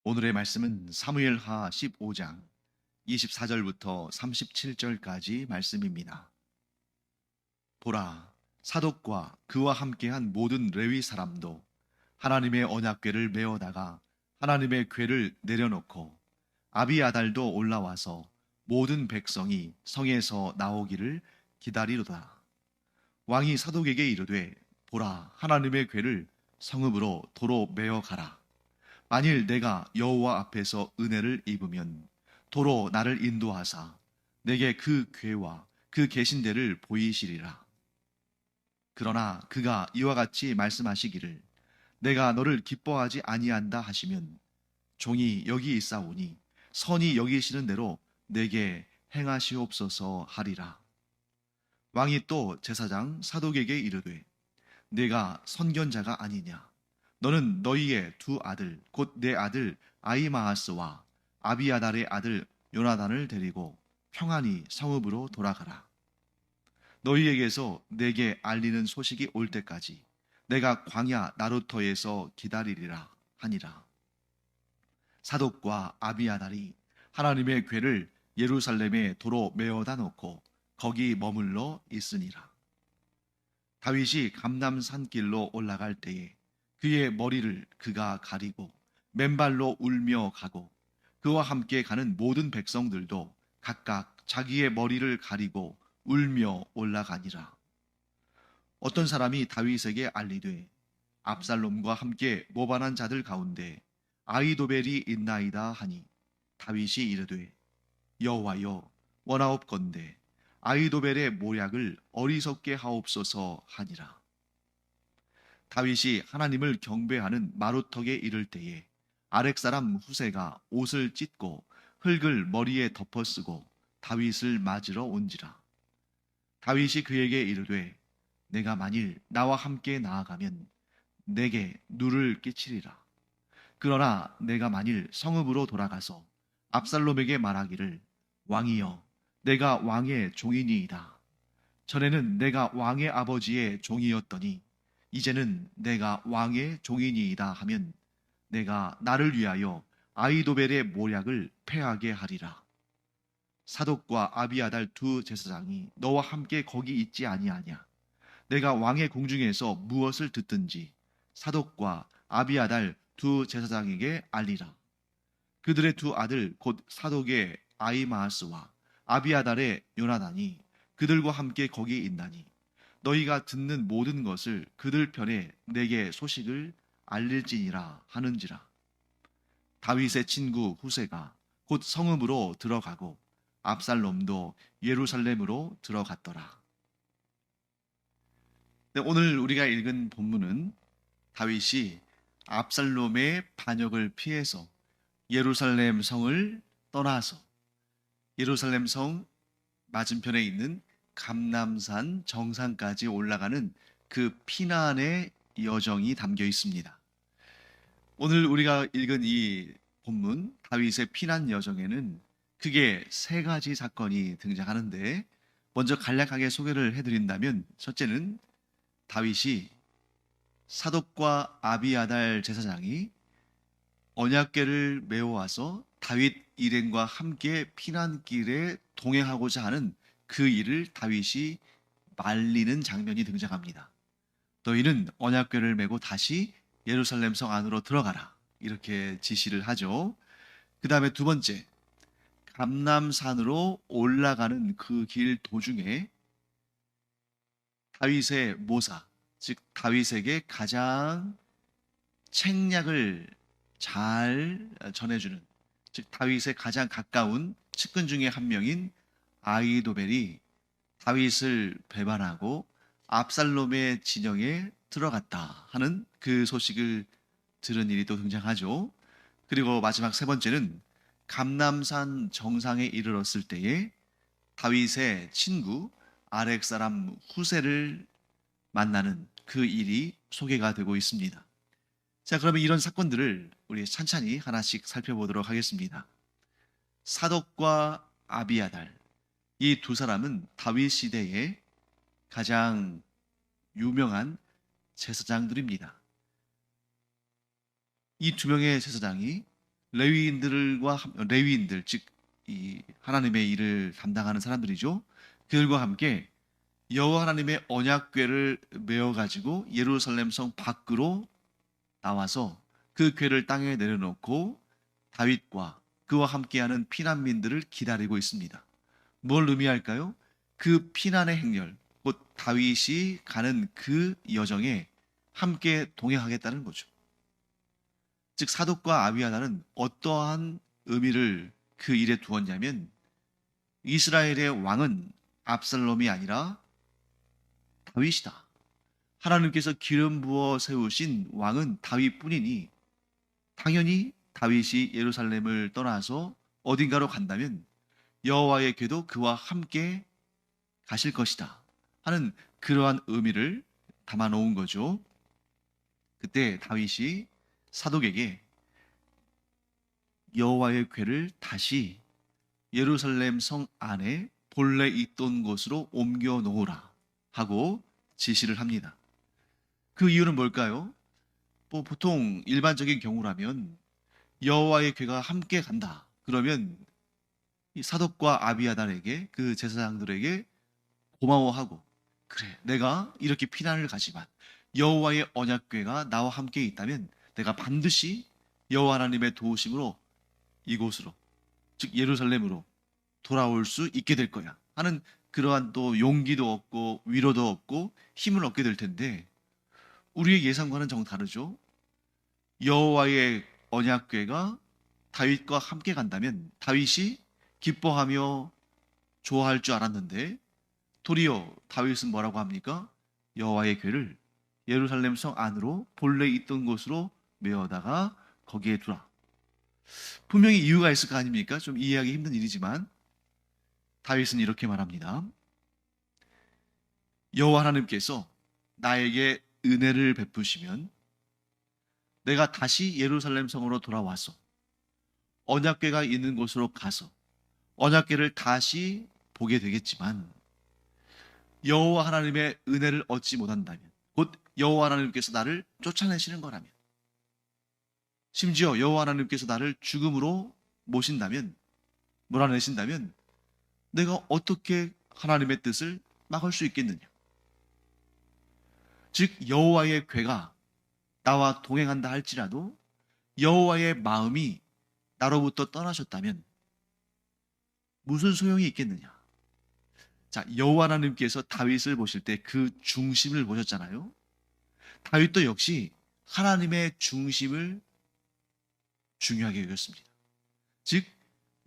오늘의 말씀은 사무엘하 15장 24절부터 37절까지 말씀입니다. 보라, 사독과 그와 함께한 모든 레위 사람도 하나님의 언약궤를 메어다가 하나님의 궤를 내려놓고 아비아달도 올라와서 모든 백성이 성에서 나오기를 기다리로다. 왕이 사독에게 이르되, 보라, 하나님의 궤를 성읍으로 도로 메어 가라. 만일 내가 여호와 앞에서 은혜를 입으면 도로 나를 인도하사 내게 그 궤와 그 계신 데를 보이시리라. 그러나 그가 이와 같이 말씀하시기를, 내가 너를 기뻐하지 아니한다 하시면 종이 여기 있사오니 선이 여기시는 대로 내게 행하시옵소서 하리라. 왕이 또 제사장 사독에게 이르되, 내가 선견자가 아니냐? 너는 너희의 두 아들 곧 내 아들 아이마하스와 아비아달의 아들 요나단을 데리고 평안히 성읍으로 돌아가라. 너희에게서 내게 알리는 소식이 올 때까지 내가 광야 나루터에서 기다리리라 하니라. 사독과 아비아달이 하나님의 궤를 예루살렘에 도로 메어다 놓고 거기 머물러 있으니라. 다윗이 감람 산길로 올라갈 때에 그의 머리를 그가 가리고 맨발로 울며 가고 그와 함께 가는 모든 백성들도 각각 자기의 머리를 가리고 울며 올라가니라. 어떤 사람이 다윗에게 알리되, 압살롬과 함께 모반한 자들 가운데 아히도벨이 있나이다 하니, 다윗이 이르되, 여호와여, 원하옵건대 아히도벨의 모략을 어리석게 하옵소서 하니라. 다윗이 하나님을 경배하는 마루턱에 이를 때에 아렉사람 후세가 옷을 찢고 흙을 머리에 덮어쓰고 다윗을 맞으러 온지라. 다윗이 그에게 이르되, 내가 만일 나와 함께 나아가면 내게 누를 끼치리라. 그러나 내가 만일 성읍으로 돌아가서 압살롬에게 말하기를, 왕이여, 내가 왕의 종이니이다. 전에는 내가 왕의 아버지의 종이었더니 이제는 내가 왕의 종이니이다 하면 내가 나를 위하여 아히도벨의 모략을 패하게 하리라. 사독과 아비아달 두 제사장이 너와 함께 거기 있지 아니하냐? 내가 왕의 궁중에서 무엇을 듣든지 사독과 아비아달 두 제사장에게 알리라. 그들의 두 아들 곧 사독의 아히마아스와 아비아달의 요나단이 그들과 함께 거기 있나니 너희가 듣는 모든 것을 그들 편에 내게 소식을 알릴지니라 하는지라. 다윗의 친구 후세가 곧 성읍으로 들어가고 압살롬도 예루살렘으로 들어갔더라. 네, 오늘 우리가 읽은 본문은 다윗이 압살롬의 반역을 피해서 예루살렘 성을 떠나서 예루살렘 성 맞은편에 있는 감람산 정상까지 올라가는 그 피난의 여정이 담겨 있습니다. 오늘 우리가 읽은 이 본문 다윗의 피난 여정에는 크게 세 가지 사건이 등장하는데, 먼저 간략하게 소개를 해드린다면, 첫째는 다윗이 사독과 아비아달 제사장이 언약궤를 메어와서 다윗 일행과 함께 피난길에 동행하고자 하는 그 일을 다윗이 말리는 장면이 등장합니다. 너희는 언약궤를 메고 다시 예루살렘 성 안으로 들어가라, 이렇게 지시를 하죠. 그 다음에 두 번째, 감람산으로 올라가는 그 길 도중에 다윗의 모사, 즉 다윗에게 가장 책략을 잘 전해주는, 즉 다윗의 가장 가까운 측근 중에 한 명인 아히도벨이 다윗을 배반하고 압살롬의 진영에 들어갔다 하는 그 소식을 들은 일이 또 등장하죠. 그리고 마지막 세 번째는 감람산 정상에 이르렀을 때에 다윗의 친구 아렉 사람 후세를 만나는 그 일이 소개가 되고 있습니다. 자, 그러면 이런 사건들을 우리 찬찬히 하나씩 살펴보도록 하겠습니다. 사독과 아비아달, 이 두 사람은 다윗 시대의 가장 유명한 제사장들입니다. 이 두 명의 제사장이 레위인들 즉 이 하나님의 일을 담당하는 사람들이죠. 그들과 함께 여호와 하나님의 언약궤를 메어 가지고 예루살렘 성 밖으로 나와서 그 궤를 땅에 내려놓고 다윗과 그와 함께하는 피난민들을 기다리고 있습니다. 뭘 의미할까요? 그 피난의 행렬, 곧 다윗이 가는 그 여정에 함께 동행하겠다는 거죠. 즉 사독과 아비아달은 어떠한 의미를 그 일에 두었냐면 이스라엘의 왕은 압살롬이 아니라 다윗이다. 하나님께서 기름 부어 세우신 왕은 다윗뿐이니 당연히 다윗이 예루살렘을 떠나서 어딘가로 간다면 여호와의 궤도 그와 함께 가실 것이다 하는 그러한 의미를 담아 놓은 거죠. 그때 다윗이 사독에게 여호와의 궤를 다시 예루살렘 성 안에 본래 있던 곳으로 옮겨 놓으라 하고 지시를 합니다. 그 이유는 뭘까요? 보통 일반적인 경우라면 여호와의 궤가 함께 간다. 그러면 이 사독과 아비아달에게 그 제사장들에게 고마워하고 그래 내가 이렇게 피난을 가지만 여호와의 언약궤가 나와 함께 있다면 내가 반드시 여호와 하나님의 도우심으로 이곳으로 즉 예루살렘으로 돌아올 수 있게 될 거야 하는 그러한 또 용기도 얻고 위로도 얻고 힘을 얻게 될 텐데 우리의 예상과는 정 다르죠. 여호와의 언약궤가 다윗과 함께 간다면 다윗이 기뻐하며 좋아할 줄 알았는데 도리어 다윗은 뭐라고 합니까? 여호와의 궤를 예루살렘 성 안으로 본래 있던 곳으로 메어다가 거기에 두라. 분명히 이유가 있을 거 아닙니까? 좀 이해하기 힘든 일이지만 다윗은 이렇게 말합니다. 여호와 하나님께서 나에게 은혜를 베푸시면 내가 다시 예루살렘 성으로 돌아와서 언약궤가 있는 곳으로 가서 언약궤를 다시 보게 되겠지만 여호와 하나님의 은혜를 얻지 못한다면 곧 여호와 하나님께서 나를 쫓아내시는 거라면 심지어 여호와 하나님께서 나를 죽음으로 모신다면 몰아내신다면 내가 어떻게 하나님의 뜻을 막을 수 있겠느냐. 즉 여호와의 궤가 나와 동행한다 할지라도 여호와의 마음이 나로부터 떠나셨다면 무슨 소용이 있겠느냐. 자, 여호와 하나님께서 다윗을 보실 때 그 중심을 보셨잖아요. 다윗도 역시 하나님의 중심을 중요하게 여겼습니다. 즉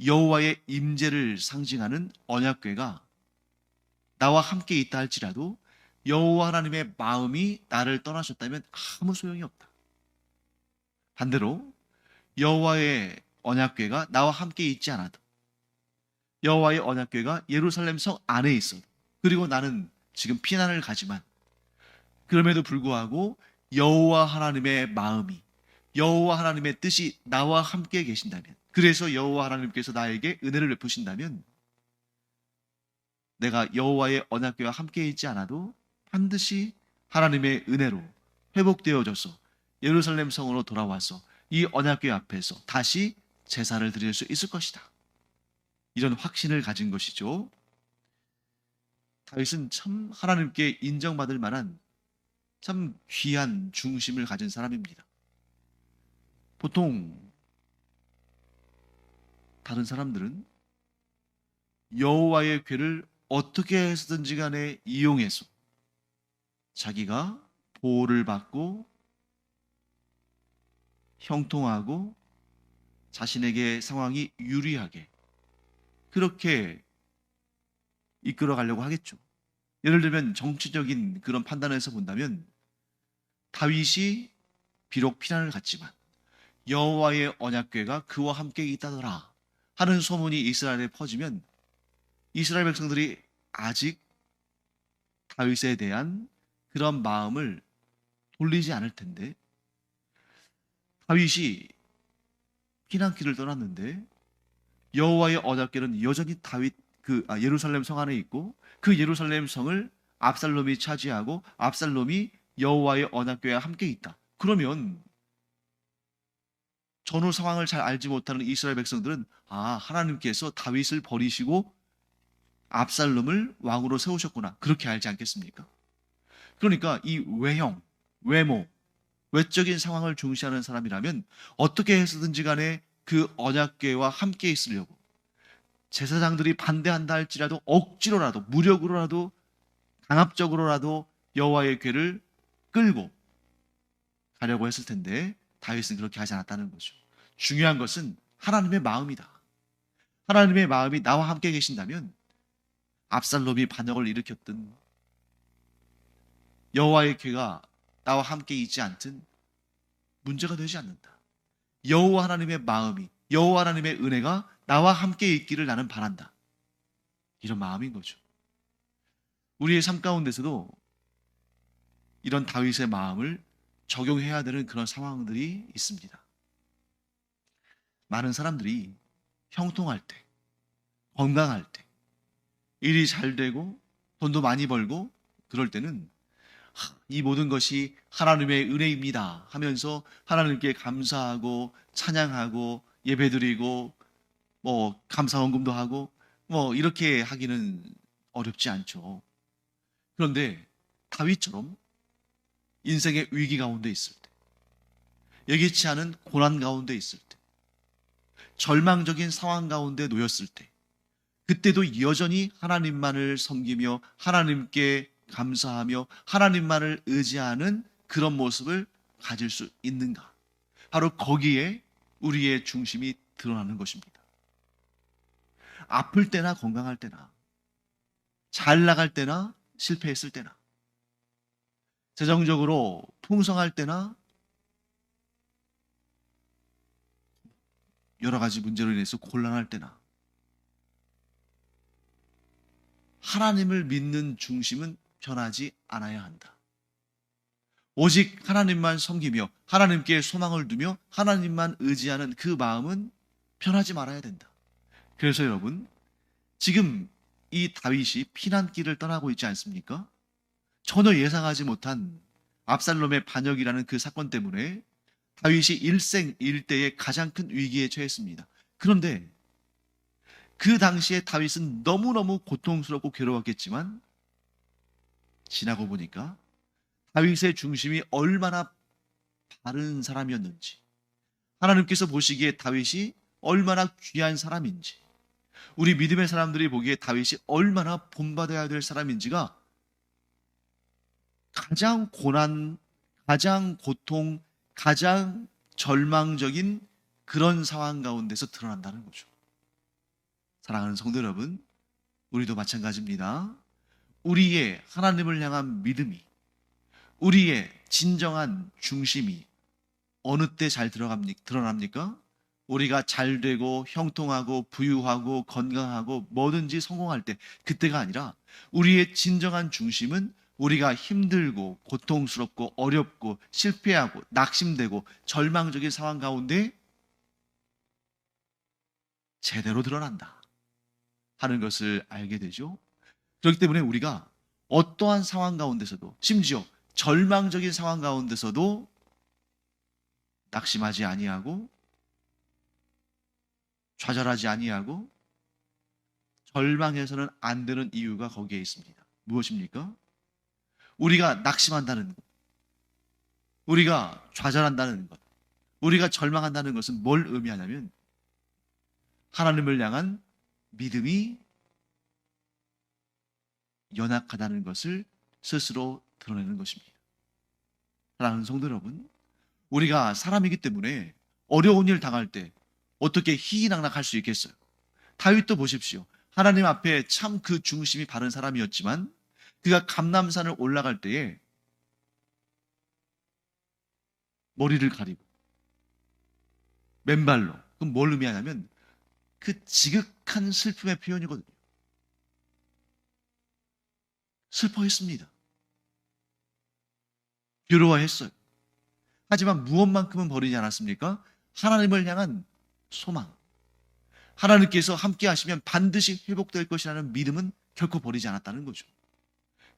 여호와의 임재를 상징하는 언약궤가 나와 함께 있다 할지라도 여호와 하나님의 마음이 나를 떠나셨다면 아무 소용이 없다. 반대로 여호와의 언약궤가 나와 함께 있지 않아도 여호와의 언약궤가 예루살렘 성 안에 있어도 그리고 나는 지금 피난을 가지만 그럼에도 불구하고 여호와 하나님의 마음이 여호와 하나님의 뜻이 나와 함께 계신다면 그래서 여호와 하나님께서 나에게 은혜를 베푸신다면 내가 여호와의 언약궤와 함께 있지 않아도 반드시 하나님의 은혜로 회복되어져서 예루살렘 성으로 돌아와서 이 언약궤 앞에서 다시 제사를 드릴 수 있을 것이다. 이런 확신을 가진 것이죠. 다윗은 참 하나님께 인정받을 만한 참 귀한 중심을 가진 사람입니다. 보통 다른 사람들은 여호와의 궤를 어떻게 해서든지 간에 이용해서 자기가 보호를 받고 형통하고 자신에게 상황이 유리하게 그렇게 이끌어 가려고 하겠죠. 예를 들면 정치적인 그런 판단에서 본다면 다윗이 비록 피난을 갔지만 여호와의 언약궤가 그와 함께 있다더라 하는 소문이 이스라엘에 퍼지면 이스라엘 백성들이 아직 다윗에 대한 그런 마음을 돌리지 않을 텐데 다윗이 피난길을 떠났는데 여호와의 언약궤는 여전히 예루살렘 성 안에 있고 그 예루살렘 성을 압살롬이 차지하고 압살롬이 여호와의 언약궤와 함께 있다. 그러면 전후 상황을 잘 알지 못하는 이스라엘 백성들은 하나님께서 다윗을 버리시고 압살롬을 왕으로 세우셨구나, 그렇게 알지 않겠습니까? 그러니까 이 외형, 외모, 외적인 상황을 중시하는 사람이라면 어떻게 해서든지 간에 그 언약궤와 함께 있으려고, 제사장들이 반대한다 할지라도 억지로라도, 무력으로라도, 강압적으로라도 여호와의 궤를 끌고 가려고 했을 텐데 다윗은 그렇게 하지 않았다는 거죠. 중요한 것은 하나님의 마음이다. 하나님의 마음이 나와 함께 계신다면 압살롬이 반역을 일으켰든 여호와의 궤가 나와 함께 있지 않든 문제가 되지 않는다. 여호와 하나님의 마음이, 여호와 하나님의 은혜가 나와 함께 있기를 나는 바란다. 이런 마음인 거죠. 우리의 삶 가운데서도 이런 다윗의 마음을 적용해야 되는 그런 상황들이 있습니다. 많은 사람들이 형통할 때, 건강할 때, 일이 잘 되고 돈도 많이 벌고 그럴 때는 이 모든 것이 하나님의 은혜입니다 하면서 하나님께 감사하고 찬양하고 예배드리고 감사원금도 하고 이렇게 하기는 어렵지 않죠. 그런데 다윗처럼 인생의 위기 가운데 있을 때, 예기치 않은 고난 가운데 있을 때, 절망적인 상황 가운데 놓였을 때, 그때도 여전히 하나님만을 섬기며 하나님께 감사하며 하나님만을 의지하는 그런 모습을 가질 수 있는가? 바로 거기에 우리의 중심이 드러나는 것입니다. 아플 때나 건강할 때나, 잘 나갈 때나 실패했을 때나, 재정적으로 풍성할 때나 여러 가지 문제로 인해서 곤란할 때나, 하나님을 믿는 중심은 변하지 않아야 한다. 오직 하나님만 섬기며 하나님께 소망을 두며 하나님만 의지하는 그 마음은 변하지 말아야 된다. 그래서 여러분, 지금 이 다윗이 피난길을 떠나고 있지 않습니까? 전혀 예상하지 못한 압살롬의 반역이라는 그 사건 때문에 다윗이 일생일대의 가장 큰 위기에 처했습니다. 그런데 그 당시에 다윗은 너무너무 고통스럽고 괴로웠겠지만 지나고 보니까 다윗의 중심이 얼마나 바른 사람이었는지, 하나님께서 보시기에 다윗이 얼마나 귀한 사람인지, 우리 믿음의 사람들이 보기에 다윗이 얼마나 본받아야 될 사람인지가 가장 고난, 가장 고통, 가장 절망적인 그런 상황 가운데서 드러난다는 거죠. 사랑하는 성도 여러분, 우리도 마찬가지입니다. 우리의 하나님을 향한 믿음이, 우리의 진정한 중심이 어느 때 잘 드러납니까? 우리가 잘 되고 형통하고 부유하고 건강하고 뭐든지 성공할 때, 그때가 아니라 우리의 진정한 중심은 우리가 힘들고 고통스럽고 어렵고 실패하고 낙심되고 절망적인 상황 가운데 제대로 드러난다 하는 것을 알게 되죠. 그렇기 때문에 우리가 어떠한 상황 가운데서도, 심지어 절망적인 상황 가운데서도 낙심하지 아니하고 좌절하지 아니하고 절망해서는 안 되는 이유가 거기에 있습니다. 무엇입니까? 우리가 낙심한다는 것, 우리가 좌절한다는 것, 우리가 절망한다는 것은 뭘 의미하냐면 하나님을 향한 믿음이 연약하다는 것을 스스로 드러내는 것입니다. 사랑하는 성도 여러분, 우리가 사람이기 때문에 어려운 일 당할 때 어떻게 희희낙낙할 수 있겠어요? 다윗도 보십시오. 하나님 앞에 참 그 중심이 바른 사람이었지만 그가 감람산을 올라갈 때에 머리를 가리고 맨발로, 그럼 뭘 의미하냐면 그 지극한 슬픔의 표현이거든요. 슬퍼했습니다. 괴로워했어요. 하지만 무엇만큼은 버리지 않았습니까? 하나님을 향한 소망, 하나님께서 함께 하시면 반드시 회복될 것이라는 믿음은 결코 버리지 않았다는 거죠.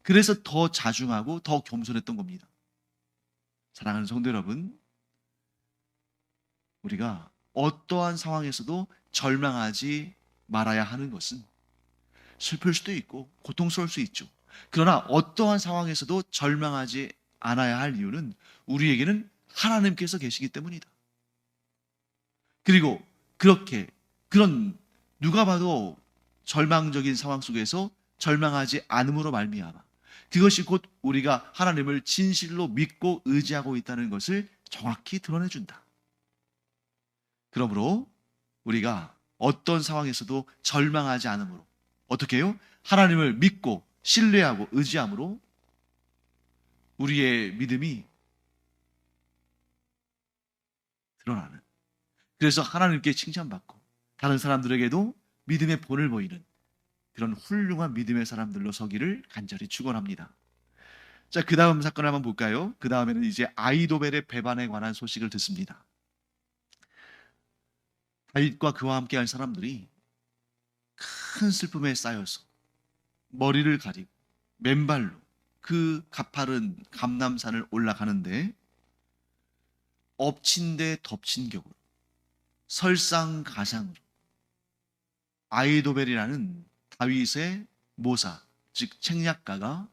그래서 더 자중하고 더 겸손했던 겁니다. 사랑하는 성도 여러분, 우리가 어떠한 상황에서도 절망하지 말아야 하는 것은 슬플 수도 있고 고통스러울 수 있죠. 그러나 어떠한 상황에서도 절망하지 않아야 할 이유는 우리에게는 하나님께서 계시기 때문이다. 그리고 그렇게 그런 누가 봐도 절망적인 상황 속에서 절망하지 않음으로 말미암아 그것이 곧 우리가 하나님을 진실로 믿고 의지하고 있다는 것을 정확히 드러내준다. 그러므로 우리가 어떤 상황에서도 절망하지 않으므로 어떻게 해요? 하나님을 믿고 신뢰하고 의지함으로 우리의 믿음이 드러나는, 그래서 하나님께 칭찬받고 다른 사람들에게도 믿음의 본을 보이는 그런 훌륭한 믿음의 사람들로 서기를 간절히 축원합니다. 자, 그 다음 사건을 한번 볼까요? 그 다음에는 이제 아이도벨의 배반에 관한 소식을 듣습니다. 다윗과 그와 함께한 사람들이 큰 슬픔에 쌓여서 머리를 가리고 맨발로 그 가파른 감람산을 올라가는데 엎친 데 덮친 격으로 설상가상으로 아이도벨이라는 다윗의 모사, 즉 책략가가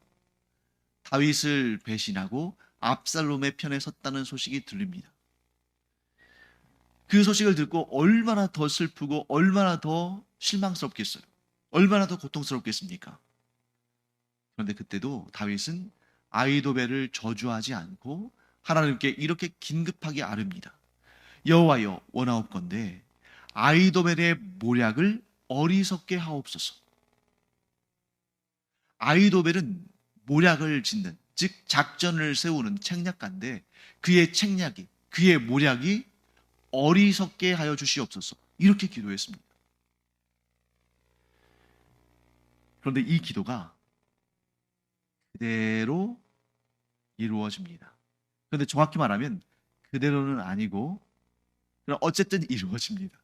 다윗을 배신하고 압살롬의 편에 섰다는 소식이 들립니다. 그 소식을 듣고 얼마나 더 슬프고 얼마나 더 실망스럽겠어요. 얼마나 더 고통스럽겠습니까? 그런데 그때도 다윗은 아이도벨을 저주하지 않고 하나님께 이렇게 긴급하게 아릅니다. 여호와여, 원하옵건대 아이도벨의 모략을 어리석게 하옵소서. 아이도벨은 모략을 짓는, 즉 작전을 세우는 책략가인데 그의 책략이, 그의 모략이 어리석게 하여 주시옵소서. 이렇게 기도했습니다. 그런데 이 기도가 그대로 이루어집니다. 그런데 정확히 말하면 그대로는 아니고 어쨌든 이루어집니다.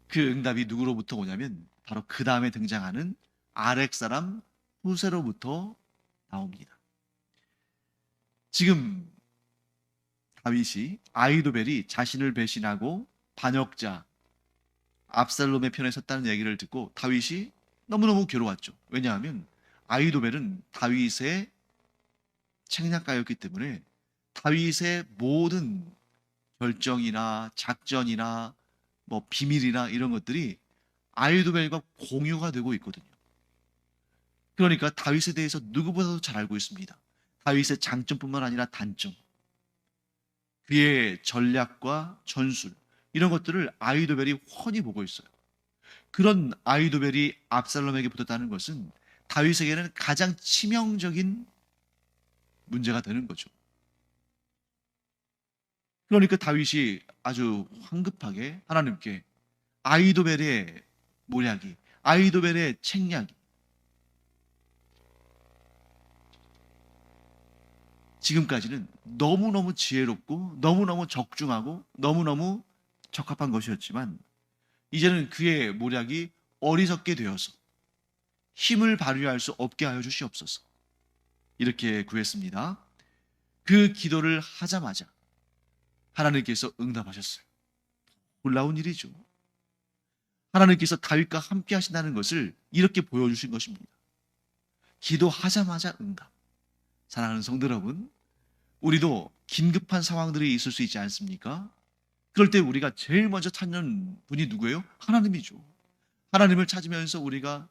그 응답이 누구로부터 오냐면 바로 그 다음에 등장하는 아렉 사람 후세로부터 나옵니다. 지금 다윗이 아이도벨이 자신을 배신하고 반역자 압살롬의 편에 섰다는 얘기를 듣고 다윗이 너무너무 괴로웠죠. 왜냐하면 아이도벨은 다윗의 책략가였기 때문에 다윗의 모든 결정이나 작전이나 뭐 비밀이나 이런 것들이 아이도벨과 공유가 되고 있거든요. 그러니까 다윗에 대해서 누구보다도 잘 알고 있습니다. 다윗의 장점뿐만 아니라 단점, 그의 전략과 전술 이런 것들을 아이도벨이 훤히 보고 있어요. 그런 아이도벨이 압살롬에게 붙었다는 것은 다윗에게는 가장 치명적인 문제가 되는 거죠. 그러니까 다윗이 아주 황급하게 하나님께 아이도벨의 모략이, 아이도벨의 책략이 지금까지는 너무너무 지혜롭고 너무너무 적중하고 너무너무 적합한 것이었지만 이제는 그의 모략이 어리석게 되어서 힘을 발휘할 수 없게 하여 주시옵소서. 이렇게 구했습니다. 그 기도를 하자마자 하나님께서 응답하셨어요. 놀라운 일이죠. 하나님께서 다윗과 함께 하신다는 것을 이렇게 보여주신 것입니다. 기도하자마자 응답. 사랑하는 성도 여러분, 우리도 긴급한 상황들이 있을 수 있지 않습니까? 그럴 때 우리가 제일 먼저 찾는 분이 누구예요? 하나님이죠. 하나님을 찾으면서 우리가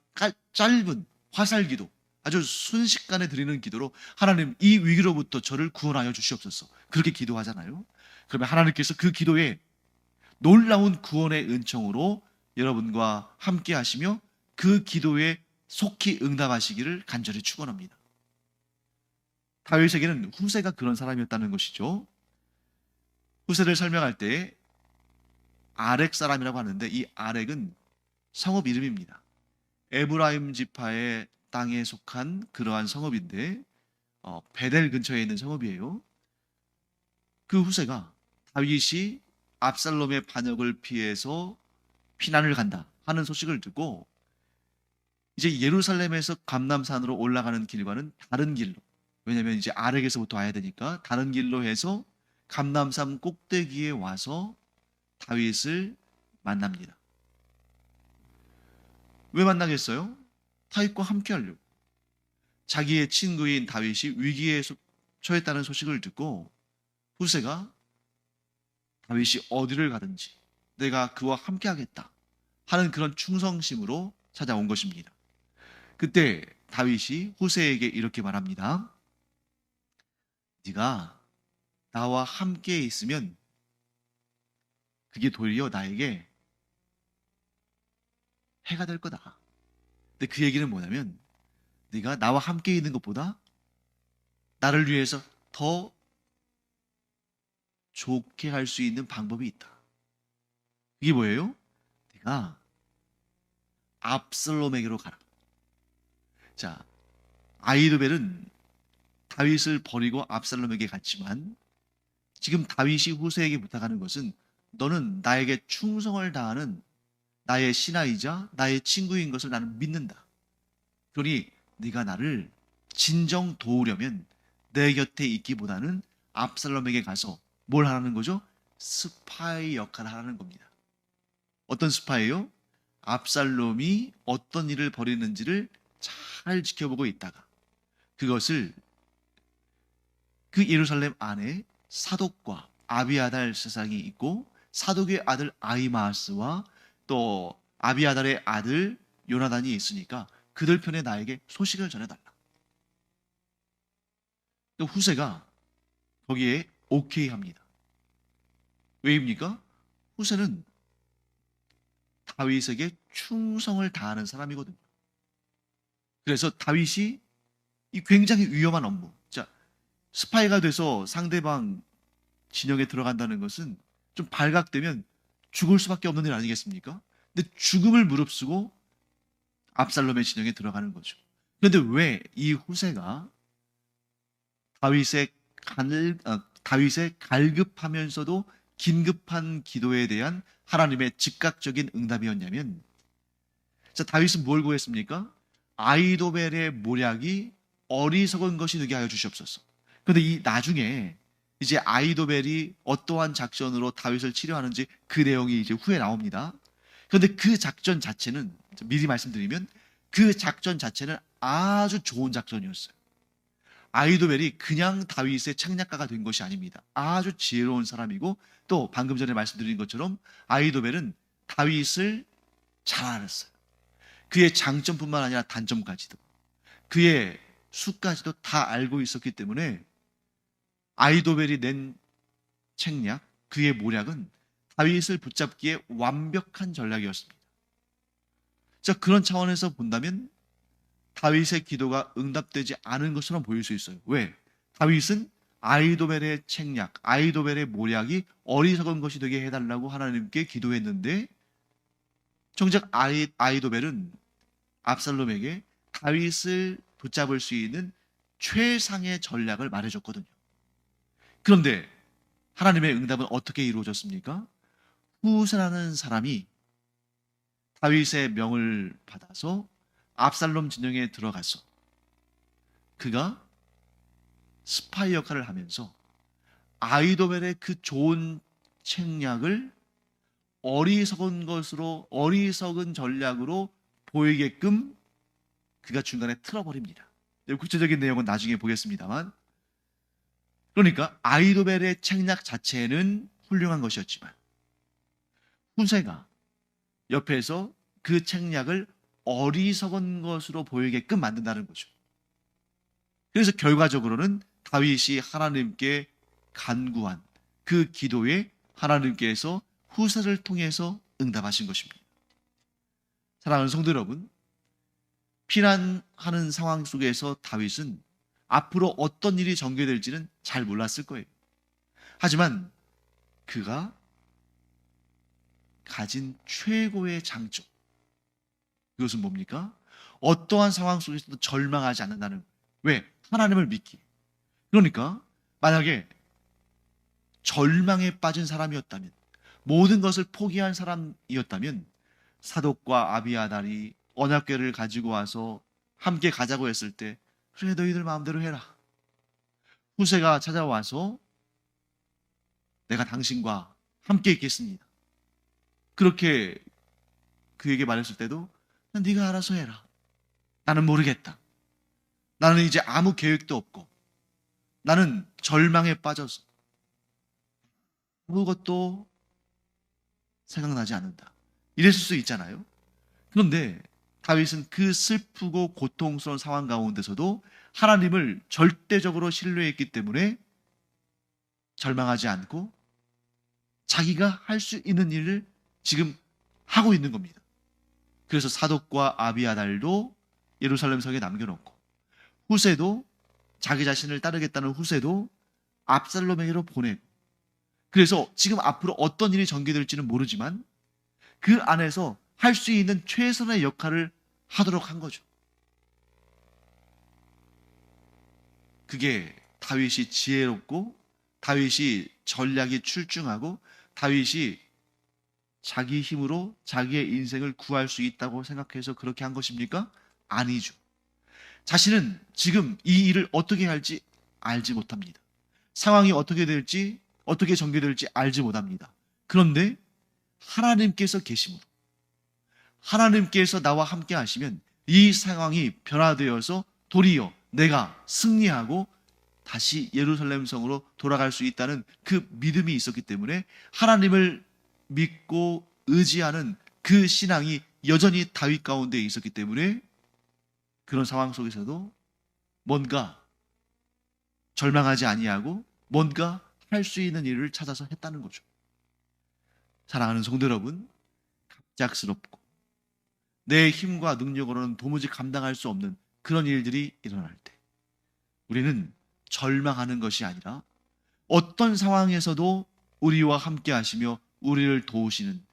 짧은 화살기도, 아주 순식간에 드리는 기도로 하나님 이 위기로부터 저를 구원하여 주시옵소서. 그렇게 기도하잖아요. 그러면 하나님께서 그 기도에 놀라운 구원의 은총으로 여러분과 함께 하시며 그 기도에 속히 응답하시기를 간절히 축원합니다. 다윗에게는 후세가 그런 사람이었다는 것이죠. 후세를 설명할 때 아렉 사람이라고 하는데 이 아렉은 성읍 이름입니다. 에브라임 지파의 땅에 속한 그러한 성읍인데 베델 근처에 있는 성읍이에요. 그 후세가 다윗이 압살롬의 반역을 피해서 피난을 간다 하는 소식을 듣고 이제 예루살렘에서 감람산으로 올라가는 길과는 다른 길로, 왜냐하면 이제 아렉에서부터 와야 되니까 다른 길로 해서 감람산 꼭대기에 와서 다윗을 만납니다. 왜 만나겠어요? 다윗과 함께 하려고. 자기의 친구인 다윗이 위기에 처했다는 소식을 듣고 후세가 다윗이 어디를 가든지 내가 그와 함께 하겠다 하는 그런 충성심으로 찾아온 것입니다. 그때 다윗이 후세에게 이렇게 말합니다. 네가 나와 함께 있으면 그게 도리어 나에게 해가 될 거다. 근데 그 얘기는 뭐냐면 네가 나와 함께 있는 것보다 나를 위해서 더 좋게 할 수 있는 방법이 있다. 이게 뭐예요? 네가 압살롬에게로 가라. 자, 아히도벨은 다윗을 버리고 압살롬에게 갔지만 지금 다윗이 후세에게 부탁하는 것은 너는 나에게 충성을 다하는 나의 신하이자 나의 친구인 것을 나는 믿는다. 그러니 네가 나를 진정 도우려면 내 곁에 있기보다는 압살롬에게 가서 뭘 하라는 거죠? 스파이 역할을 하라는 겁니다. 어떤 스파이요? 압살롬이 어떤 일을 벌이는지를 잘 지켜보고 있다가 그것을 그 예루살렘 안에 사독과 아비아달 세상이 있고 사독의 아들 아히마아스와 또 아비아달의 아들 요나단이 있으니까 그들 편에 나에게 소식을 전해달라. 또 후세가 거기에 오케이 합니다. 왜입니까? 후세는 다윗에게 충성을 다하는 사람이거든요. 그래서 다윗이 이 굉장히 위험한 업무, 자, 스파이가 돼서 상대방 진영에 들어간다는 것은 좀 발각되면 죽을 수밖에 없는 일 아니겠습니까? 근데 죽음을 무릅쓰고 압살롬의 진영에 들어가는 거죠. 그런데 왜 이 후세가 다윗의 갈급하면서도 긴급한 기도에 대한 하나님의 즉각적인 응답이었냐면, 자, 다윗은 뭘 구했습니까? 아히도벨의 모략이 어리석은 것이 되게 하여 주시옵소서. 그런데 이 나중에 이제 아히도벨이 어떠한 작전으로 다윗을 치료하는지 그 내용이 이제 후에 나옵니다. 그런데 그 작전 자체는 미리 말씀드리면 그 작전 자체는 아주 좋은 작전이었어요. 아히도벨이 그냥 다윗의 책략가가 된 것이 아닙니다. 아주 지혜로운 사람이고 또 방금 전에 말씀드린 것처럼 아히도벨은 다윗을 잘 알았어요. 그의 장점뿐만 아니라 단점까지도 그의 수까지도 다 알고 있었기 때문에 아히도벨이 낸 책략, 그의 모략은 다윗을 붙잡기에 완벽한 전략이었습니다. 자, 그런 차원에서 본다면 다윗의 기도가 응답되지 않은 것처럼 보일 수 있어요. 왜? 다윗은 아히도벨의 책략, 아히도벨의 모략이 어리석은 것이 되게 해달라고 하나님께 기도했는데 정작 아히도벨은 압살롬에게 다윗을 붙잡을 수 있는 최상의 전략을 말해줬거든요. 그런데 하나님의 응답은 어떻게 이루어졌습니까? 후세라는 사람이 다윗의 명을 받아서 압살롬 진영에 들어가서 그가 스파이 역할을 하면서 아히도벨의 그 좋은 책략을 어리석은 전략으로 보이게끔 그가 중간에 틀어버립니다. 구체적인 내용은 나중에 보겠습니다만, 그러니까 아히도벨의 책략 자체는 훌륭한 것이었지만 후세가 옆에서 그 책략을 어리석은 것으로 보이게끔 만든다는 거죠. 그래서 결과적으로는 다윗이 하나님께 간구한 그 기도에 하나님께서 후세를 통해서 응답하신 것입니다. 사랑하는 성도 여러분, 피난하는 상황 속에서 다윗은 앞으로 어떤 일이 전개될지는 잘 몰랐을 거예요. 하지만 그가 가진 최고의 장점, 그것은 뭡니까? 어떠한 상황 속에서도 절망하지 않는다는 거예요. 왜? 하나님을 믿기. 그러니까 만약에 절망에 빠진 사람이었다면, 모든 것을 포기한 사람이었다면 사독과 아비아달이 언약궤를 가지고 와서 함께 가자고 했을 때 그래 너희들 마음대로 해라. 후세가 찾아와서 내가 당신과 함께 있겠습니다. 그렇게 그에게 말했을 때도 네가 알아서 해라. 나는 모르겠다. 나는 이제 아무 계획도 없고 나는 절망에 빠져서 아무것도 생각나지 않는다. 이랬을 수 있잖아요. 그런데 다윗은 그 슬프고 고통스러운 상황 가운데서도 하나님을 절대적으로 신뢰했기 때문에 절망하지 않고 자기가 할 수 있는 일을 지금 하고 있는 겁니다. 그래서 사독과 아비아달도 예루살렘 성에 남겨놓고 후세도 자기 자신을 따르겠다는 후세도 압살롬에게로 보내고 그래서 지금 앞으로 어떤 일이 전개될지는 모르지만 그 안에서 할 수 있는 최선의 역할을 하도록 한 거죠. 그게 다윗이 지혜롭고 다윗이 전략이 출중하고 다윗이 자기 힘으로 자기의 인생을 구할 수 있다고 생각해서 그렇게 한 것입니까? 아니죠. 자신은 지금 이 일을 어떻게 할지 알지 못합니다. 상황이 어떻게 될지 어떻게 전개될지 알지 못합니다. 그런데 하나님께서 계심으로 하나님께서 나와 함께 하시면 이 상황이 변화되어서 도리어 내가 승리하고 다시 예루살렘 성으로 돌아갈 수 있다는 그 믿음이 있었기 때문에 하나님을 믿고 의지하는 그 신앙이 여전히 다윗 가운데 있었기 때문에 그런 상황 속에서도 뭔가 절망하지 아니하고 뭔가 할 수 있는 일을 찾아서 했다는 거죠. 사랑하는 성도 여러분, 갑작스럽고 내 힘과 능력으로는 도무지 감당할 수 없는 그런 일들이 일어날 때 우리는 절망하는 것이 아니라 어떤 상황에서도 우리와 함께 하시며 우리를 도우시는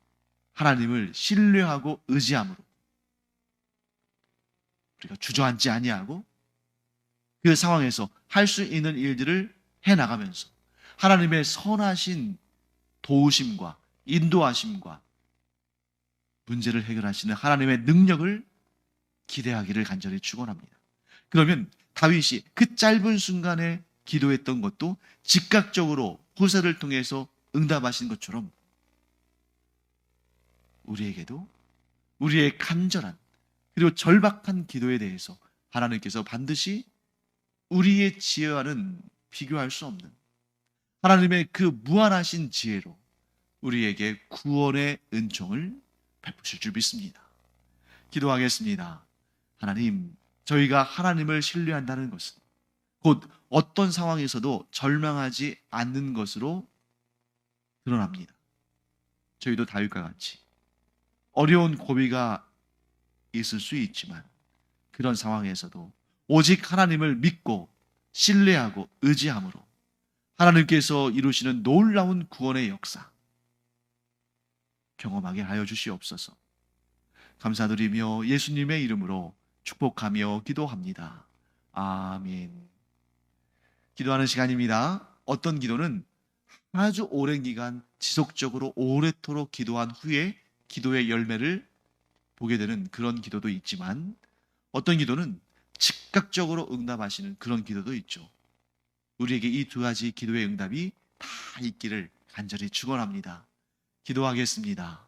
하나님을 신뢰하고 의지함으로 우리가 주저앉지 아니하고 그 상황에서 할 수 있는 일들을 해나가면서 하나님의 선하신 도우심과 인도하심과 문제를 해결하시는 하나님의 능력을 기대하기를 간절히 축원합니다. 그러면 다윗이 그 짧은 순간에 기도했던 것도 즉각적으로 후세를 통해서 응답하신 것처럼 우리에게도 우리의 간절한 그리고 절박한 기도에 대해서 하나님께서 반드시 우리의 지혜와는 비교할 수 없는 하나님의 그 무한하신 지혜로 우리에게 구원의 은총을 베푸실 줄 믿습니다. 기도하겠습니다. 하나님, 저희가 하나님을 신뢰한다는 것은 곧 어떤 상황에서도 절망하지 않는 것으로 드러납니다. 저희도 다윗과 같이 어려운 고비가 있을 수 있지만 그런 상황에서도 오직 하나님을 믿고 신뢰하고 의지함으로 하나님께서 이루시는 놀라운 구원의 역사 경험하게 하여 주시옵소서. 감사드리며 예수님의 이름으로 축복하며 기도합니다. 아멘. 기도하는 시간입니다. 어떤 기도는 아주 오랜 기간 지속적으로 오래도록 기도한 후에 기도의 열매를 보게 되는 그런 기도도 있지만 어떤 기도는 즉각적으로 응답하시는 그런 기도도 있죠. 우리에게 이 두 가지 기도의 응답이 다 있기를 간절히 축원합니다. 기도하겠습니다.